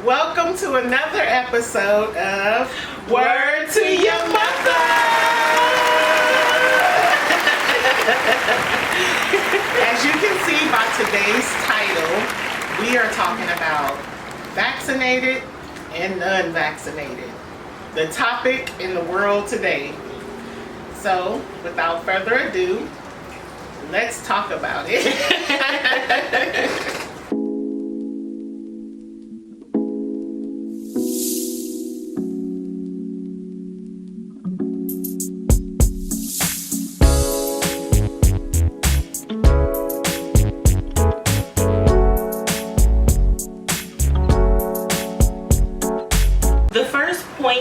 Welcome to another episode of Word to Your Mother. As you can see by today's title, we are talking about vaccinated and unvaccinated, the topic in the world today. So, without further ado, let's talk about it.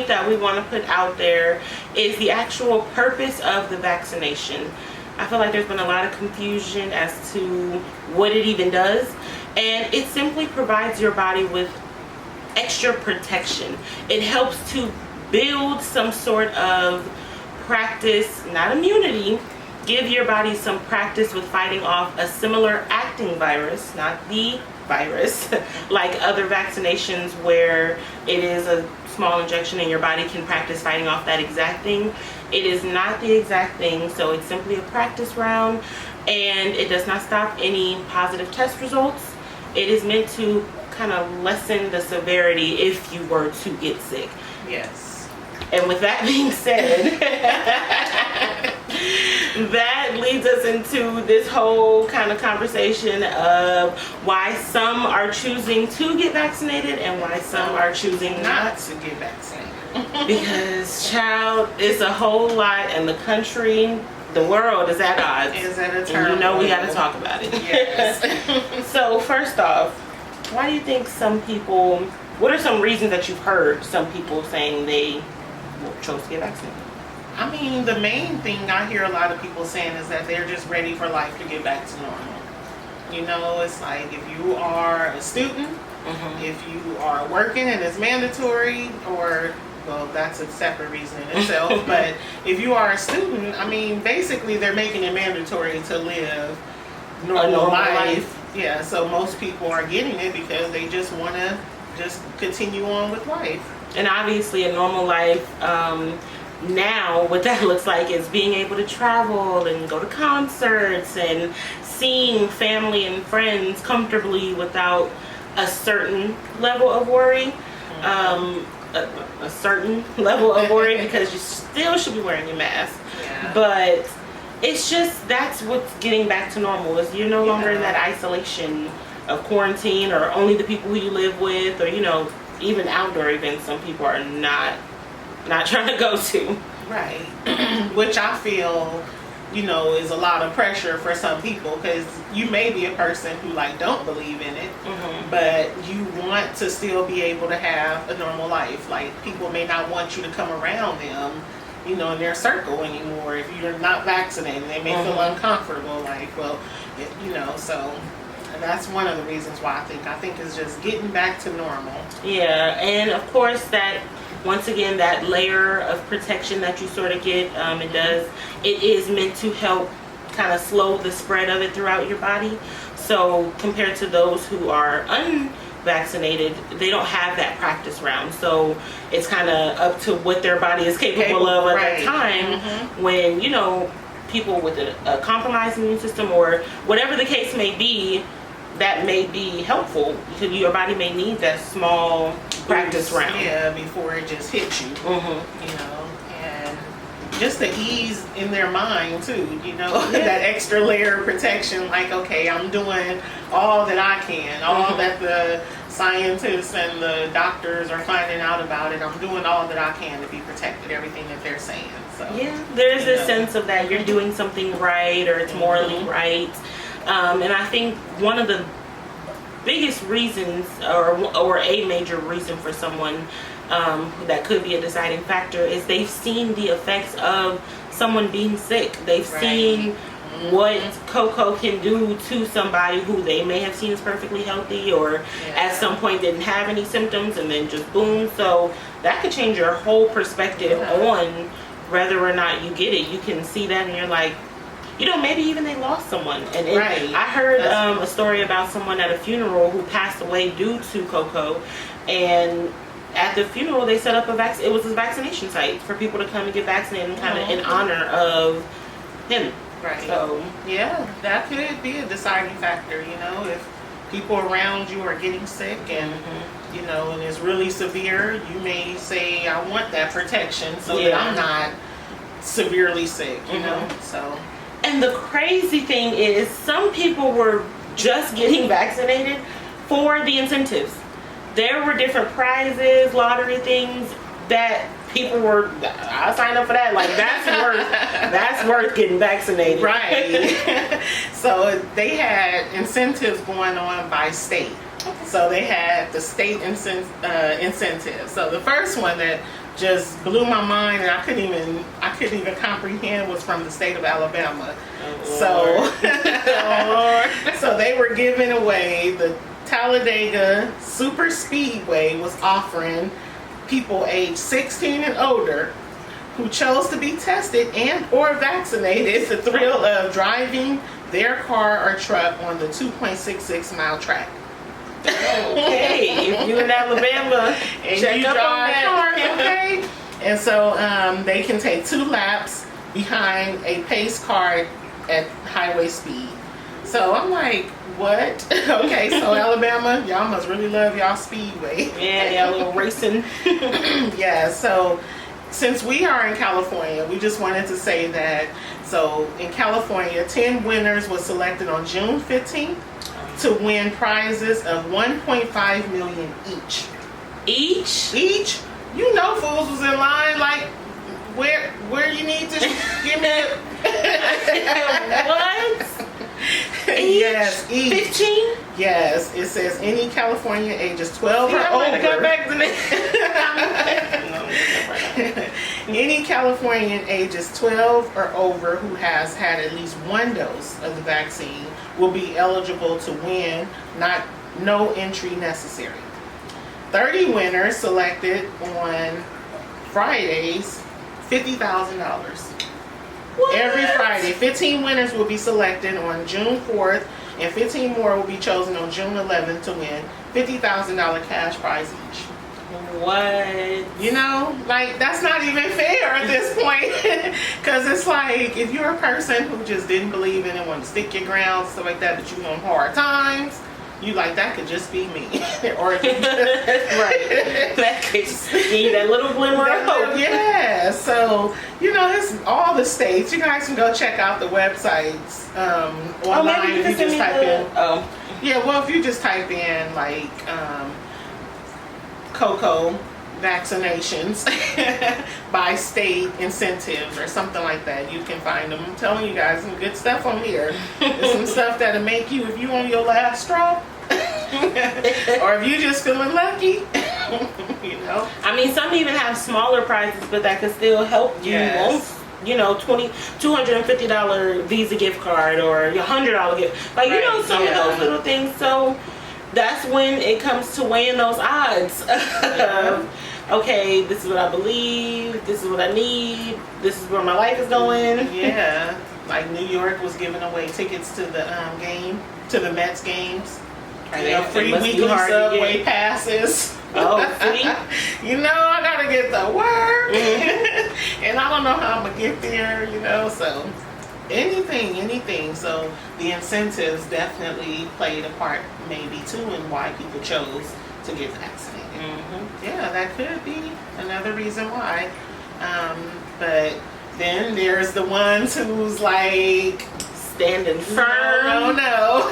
That we want to put out there is the actual purpose of the vaccination. I feel like there's been a lot of confusion as to what it even does, and it simply provides your body with extra protection. It helps to build some sort of practice, not immunity, give your body some practice with fighting off a similar acting virus, not the virus, like other vaccinations where it is a small injection and your body can practice fighting off that exact thing. It is not the exact thing, so it's simply a practice round, and it does not stop any positive test results. It is meant to kind of lessen the severity if you were to get sick. Yes. And with that being said, that leads us into this whole kind of conversation of why some are choosing to get vaccinated and why some are choosing not to get vaccinated. Because, child, it's a whole lot, and the country, the world is at odds. Is at a and turmoil. you know we got to talk about it. Yes. So first off, why do you think some people, what are some reasons that you've heard some people saying they chose to get vaccinated? I mean, the main thing I hear a lot of people saying is that they're just ready for life to get back to normal. You know, it's like if you are a student, if you are working and it's mandatory, or, well, that's a separate reason in itself, but if you are a student, I mean, basically they're making it mandatory to live normal life. Yeah, so most people are getting it because they just want to just continue on with life. And obviously a normal life, now what that looks like is being able to travel and go to concerts and seeing family and friends comfortably without a certain level of worry. A certain level of worry, because you still should be wearing your mask. Yeah. But it's just, that's what's getting back to normal, is you're no longer in that isolation of quarantine, or only the people who you live with, or, you know, even outdoor events some people are not trying to go to. Right. Which I feel, you know, is a lot of pressure for some people, because you may be a person who like don't believe in it, but you want to still be able to have a normal life. Like, people may not want you to come around them, you know, in their circle anymore if you're not vaccinated. They may feel uncomfortable, like, well, you know, so that's one of the reasons why I think it's just getting back to normal. Yeah, and of course that, once again, that layer of protection that you sort of get, it is meant to help kind of slow the spread of it throughout your body. So compared to those who are unvaccinated, they don't have that practice round. So it's kind of up to what their body is capable of at that time, when, you know, people with a compromised immune system or whatever the case may be, that may be helpful, because your body may need that small practice round. Yeah, before it just hits you. You know, and just the ease in their mind too, you know, that extra layer of protection, like, okay, I'm doing all that I can, all that the scientists and the doctors are finding out about it, I'm doing all that I can to be protected, everything that they're saying. So yeah, there's a sense of that you're doing something right, or it's morally right. And I think one of the biggest reasons, or a major reason for someone that could be a deciding factor, is they've seen the effects of someone being sick. They've seen what cocoa can do to somebody who they may have seen as perfectly healthy, or at some point didn't have any symptoms, and then just boom. So that could change your whole perspective on whether or not you get it. You can see that and you're like, you know, maybe even they lost someone. And Right. I heard a story about someone at a funeral who passed away due to cocoa, and at the funeral they set up it was a vaccination site for people to come and get vaccinated, and kind of in honor of him. Right. So yeah, that could be a deciding factor, you know, if people around you are getting sick and you know, and it's really severe, you may say, I want that protection so that I'm not severely sick, you know. So, and the crazy thing is, some people were just getting vaccinated for the incentives. There were different prizes, lottery things that people were, I'll sign up for that. Like, that's worth getting vaccinated. right. So they had incentives going on by state. So they had the state incentives. So the first one that just blew my mind and I couldn't even comprehend was from the state of Alabama. So they were giving away, the Talladega Super Speedway was offering people age 16 and older who chose to be tested and or vaccinated the thrill of driving their car or truck on the 2.66 mile track. Okay, if you in Alabama And check you up drive on that. okay. And so they can take 2 laps behind a pace car at highway speed. So I'm like, what? Okay, so Alabama, y'all must really love y'all speedway. Yeah, a little racing. Yeah, so since we are in California, we just wanted to say that, so in California, 10 winners was selected on June 15th to win prizes of $1.5 million each. Each? You know fools was in line, like, where you need to give me What? Yes, each. 15? Yes, it says any California ages 12 or I'm gonna come over. back to Any Californian ages 12 or over who has had at least 1 dose of the vaccine will be eligible to win, no entry necessary. 30 winners selected on Fridays, $50,000. Every Friday, 15 winners will be selected on June 4th, and 15 more will be chosen on June 11th to win $50,000 cash prize each. What? You know, like, that's not even fair at this point. Because it's like, if you're a person who just didn't believe in it, want to stick your ground, stuff like that, but you on hard times, you like, that could just be me. Or if you Right. That could just be that little glimmer of hope. yeah, so, you know, it's all the states. You guys can go check out the websites online. Maybe you If you just type in. Oh. Yeah, well, if you just type in, like, cocoa vaccinations by state incentives or something like that, you can find them. I'm telling you guys, some good stuff on here. There's some stuff that'll make you, if you on your last straw, or if you just feeling lucky, you know. I mean, some even have smaller prizes, but that could still help you. Yes. You know, $250 Visa gift card or your $100 gift. Like, you know, some of those little things. So that's when it comes to weighing those odds of, okay, this is what I believe, this is what I need, this is where my life is going. Yeah, like New York was giving away tickets to the game, to the Mets games. You know, free weekly subway passes. Oh, see? You know, I gotta get to work, and I don't know how I'm gonna get there. You know, so anything. So the incentives definitely played a part, maybe too, in why people chose to get vaccinated. Yeah, that could be another reason why. But then there's the ones who's like standing firm. No,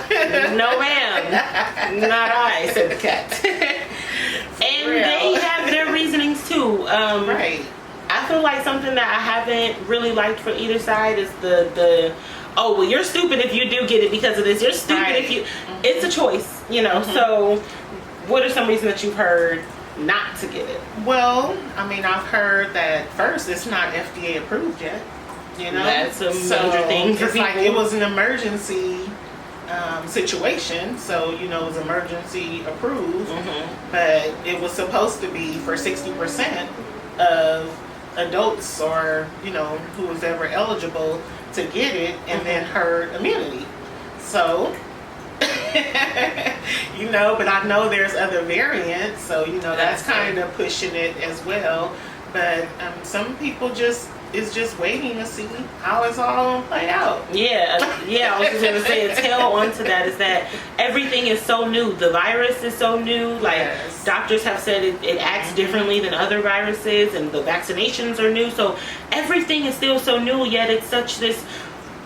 No, ma'am. Not I, said the cat. And real. they have their reasonings too. Right. I feel like something that I haven't really liked for either side is the oh, well, you're stupid if you do get it because of this. You're stupid if you. It's a choice, you know. So, what are some reasons that you've heard not to get it? Well, I mean, I've heard that first, it's not FDA approved yet. You know, that's a major thing for it's people. like it was an emergency situation, so you know, it was emergency approved, but it was supposed to be for 60% of adults or, who was ever eligible to get it, and then herd immunity. So, but I know there's other variants, so, that's kind of pushing it as well. But some people is just waiting to see how it's all going to play out. Yeah, I was just going to say a tail onto that is that everything is so new. The virus is so new. Like, Yes. doctors have said it acts differently than other viruses, and the vaccinations are new. So everything is still so new, yet it's such this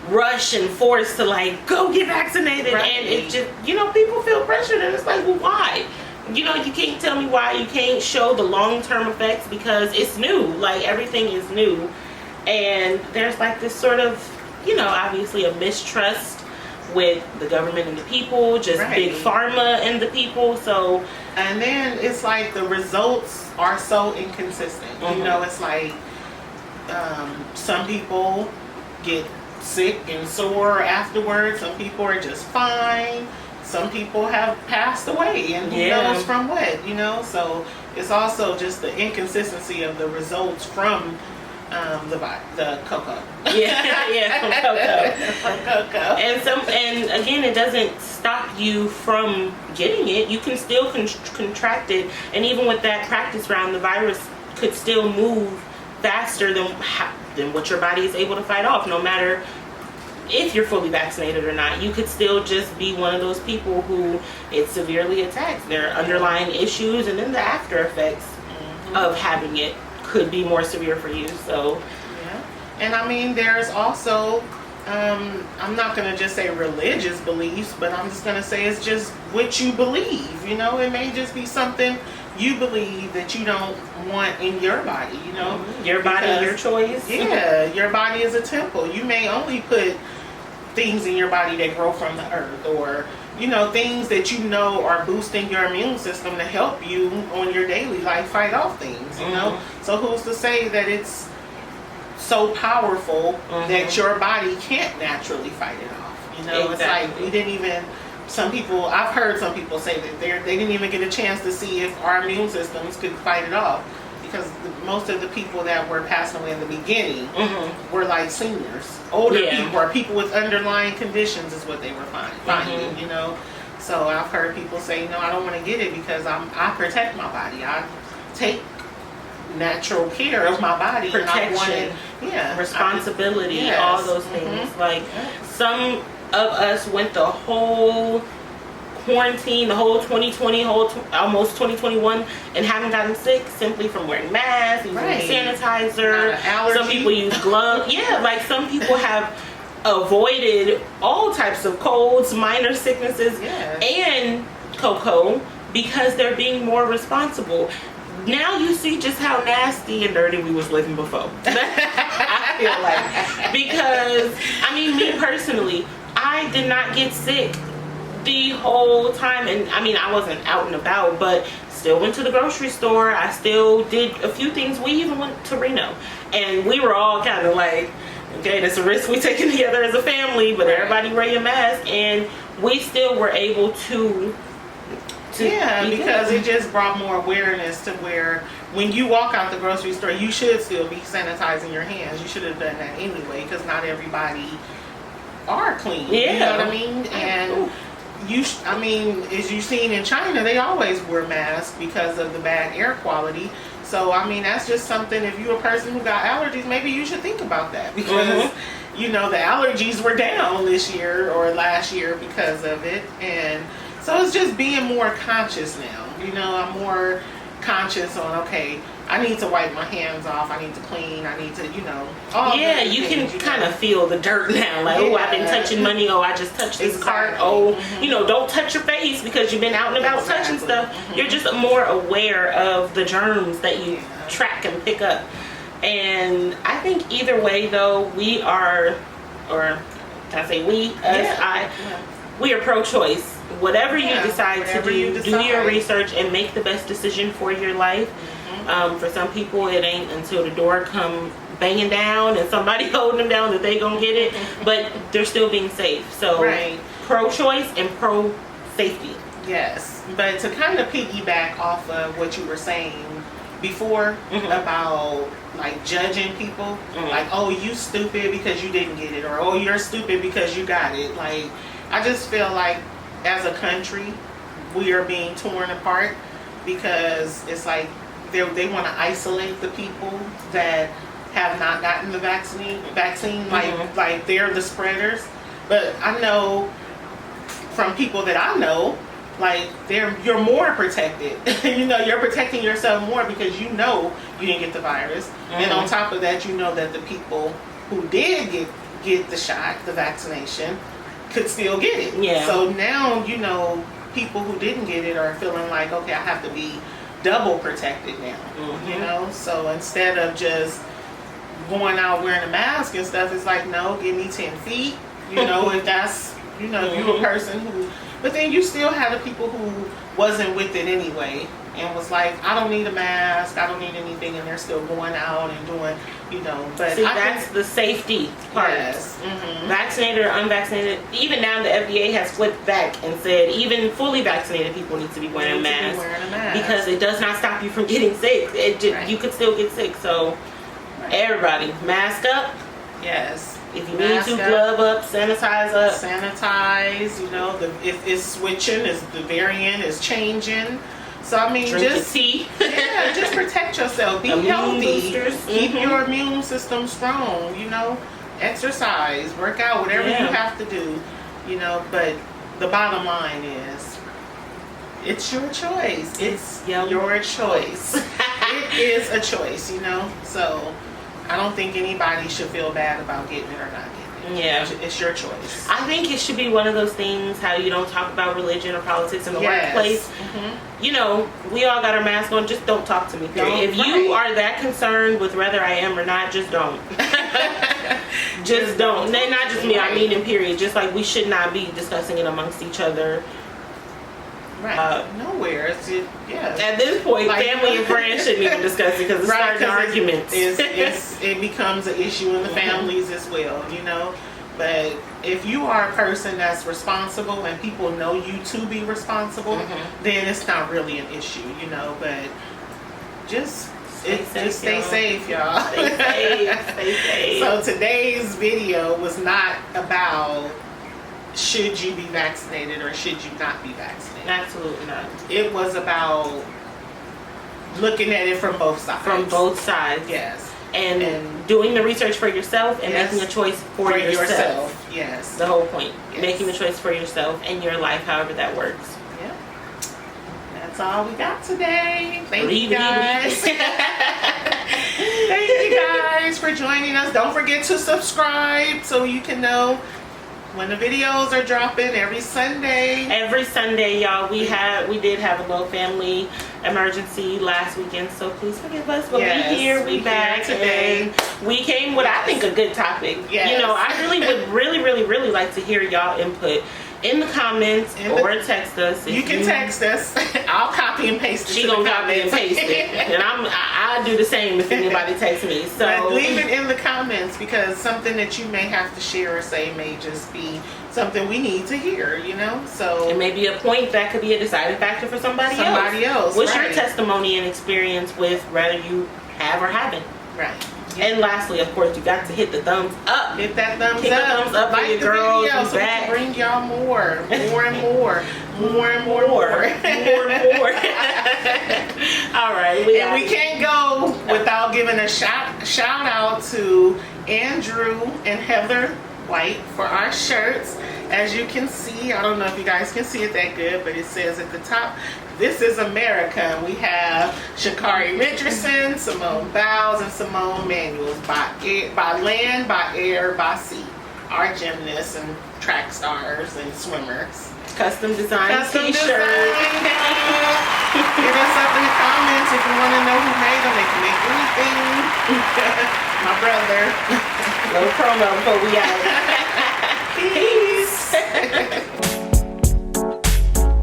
rush and force to, like, go get vaccinated. Right. And it just, people feel pressured, and it's like, well, why? You can't tell me why. You can't show the long-term effects because it's new. Like, everything is new. And there's like this sort of, obviously a mistrust with the government and the people, just Right. big pharma and the people. So, And then it's like the results are so inconsistent. It's like some people get sick and sore afterwards. Some people are just fine. Some people have passed away, and who knows from what, So it's also just the inconsistency of the results from the cocoa. from cocoa. From cocoa. And again, it doesn't stop you from getting it. You can still contract it, and even with that practice round, the virus could still move faster than what your body is able to fight off. No matter if you're fully vaccinated or not, you could still just be one of those people who it severely attacks. There are underlying issues, and then the after effects of having it could be more severe for you. So and I mean, there's also I'm not going to just say religious beliefs, but I'm just going to say it's just what you believe. It may just be something you believe that you don't want in your body. Your body, Because, your choice. Yeah, your body is a temple. You may only put things in your body that grow from the earth, or things that are boosting your immune system to help you on your daily life fight off things. So who's to say that it's so powerful that your body can't naturally fight it off? Exactly. It's like we didn't even. I've heard some people say that they didn't even get a chance to see if our immune systems could fight it off, because most of the people that were passing away in the beginning were like seniors, older people, or people with underlying conditions is what they were finding. So I've heard people say, no, I don't want to get it because I protect my body. I take natural care of my body. Protection, and I want responsibility, all those things. Like, some of us went the whole quarantine, the whole 2020, almost 2021, and haven't gotten sick simply from wearing masks, using sanitizer. Some people use gloves. Like, some people have avoided all types of colds, minor sicknesses, and cocoa because they're being more responsible. Now you see just how nasty and dirty we was living before. I feel like, because me personally, I did not get sick the whole time, and I wasn't out and about, but still went to the grocery store. I still did a few things. We even went to Reno, and we were all kind of like, okay, that's a risk we taking together as a family, but everybody wear your mask, and we still were able to because it just brought more awareness to where when you walk out the grocery store, you should still be sanitizing your hands. You should have done that anyway, because not everybody are clean. You know what I mean? And as you've seen in China, they always wear masks because of the bad air quality. So that's just something, if you're a person who got allergies, maybe you should think about that, because the allergies were down this year or last year because of it. And so it's just being more conscious now. I'm more conscious on, okay, I need to wipe my hands off, I need to clean, I need to, all you can kind of feel the dirt now, like, oh, I've been touching money, oh, I just touched this cart, oh, don't touch your face because you've been out and about touching stuff. You're just more aware of the germs that you track and pick up. And I think either way, though, we are, or can I say we, we are pro-choice. Whatever you decide to do your research and make the best decision for your life. For some people, it ain't until the door come banging down and somebody holding them down that they gonna get it, but they're still being safe. So pro-choice and pro-safety. Yes, but to kind of piggyback off of what you were saying before about like judging people, like, oh, you stupid because you didn't get it, or oh, you're stupid because you got it. Like, I just feel like as a country we are being torn apart because it's like they want to isolate the people that have not gotten the vaccine, like they're the spreaders. But I know from people that I know, like, you're more protected. You know, you're protecting yourself more because you know you didn't get the virus. And on top of that, you know that the people who did get the shot, the vaccination, could still get it. Yeah. So now, you know, people who didn't get it are feeling like, okay, I have to be double protected now. You know, so instead of just going out wearing a mask and stuff, it's like, no, give me 10 feet. You know, if that's, you know, if you're a person who, but then you still have the people who wasn't with it anyway and was like, I don't need a mask, I don't need anything, and they're still going out and doing, you know. But see, that's the safety part. Yes. Vaccinated or unvaccinated, even now the FDA has flipped back and said even fully vaccinated people need to be wearing a mask because it does not stop you from getting sick. It just, you could still get sick. So everybody, mask up. Yes. If you need to, glove up, sanitize up. Sanitize, you know, if it's switching, the variant is changing. So, I mean, drink just your tea. Yeah, just protect yourself. Be healthy. Keep your immune system strong, you know. Exercise, work out, whatever you have to do, you know. But the bottom line is, it's your choice. It's your choice. It is a choice, you know. So I don't think anybody should feel bad about getting it or not getting it. Yeah. It's your choice. I think it should be one of those things how you don't talk about religion or politics in the workplace. You know, we all got our mask on, just don't talk to me, period. If you are that concerned with whether I am or not, just don't. Just don't. And not just me, I mean in period. Just like we should not be discussing it amongst each other. Right. Nowhere. At this point, like, family and friends shouldn't even discuss it because it's starting arguments. It becomes an issue in the families as well, you know. But if you are a person that's responsible and people know you to be responsible, then it's not really an issue, you know. But just stay safe, y'all. Stay safe. Stay safe. So today's video was not about should you be vaccinated or should you not be vaccinated. Absolutely not. It was about looking at it from both sides. From both sides. Yes. And doing the research for yourself and making a choice for yourself. Yes. The whole point. Yes. Making the choice for yourself and your life, however that works. Yeah. That's all we got today. Thank you guys. Thank you guys for joining us. Don't forget to subscribe so you can know when the videos are dropping every Sunday. Every Sunday, y'all. We did have a little family emergency last weekend, so please forgive us. But we here, we back today. We came with, I think, a good topic. Yes. You know, I really would really like to hear y'all input in the comments or text us. You can text us. I'll copy and paste it. She gonna copy and paste it, and I do the same if anybody texts me. So but leave it in the comments because something that you may have to share or say may just be something we need to hear. You know, so it may be a point that could be a deciding factor for somebody else. What's your testimony and experience with whether you have or haven't? Right. And lastly, of course, you got to hit the thumbs up. Hit that thumbs up. Like for your girls video so we can bring y'all more and more. All right. And we can't go without giving a shout out to Andrew and Heather White for our shirts. As you can see, I don't know if you guys can see it that good, but it says at the top, "This is America." We have Shakari Richardson, Simone Biles, and Simone Manuels by land, by air, by sea. Our gymnasts and track stars and swimmers. Custom design t-shirts. Give us up in the comments if you want to know who made them. They can make anything. My brother. Little promo before we out. Peace.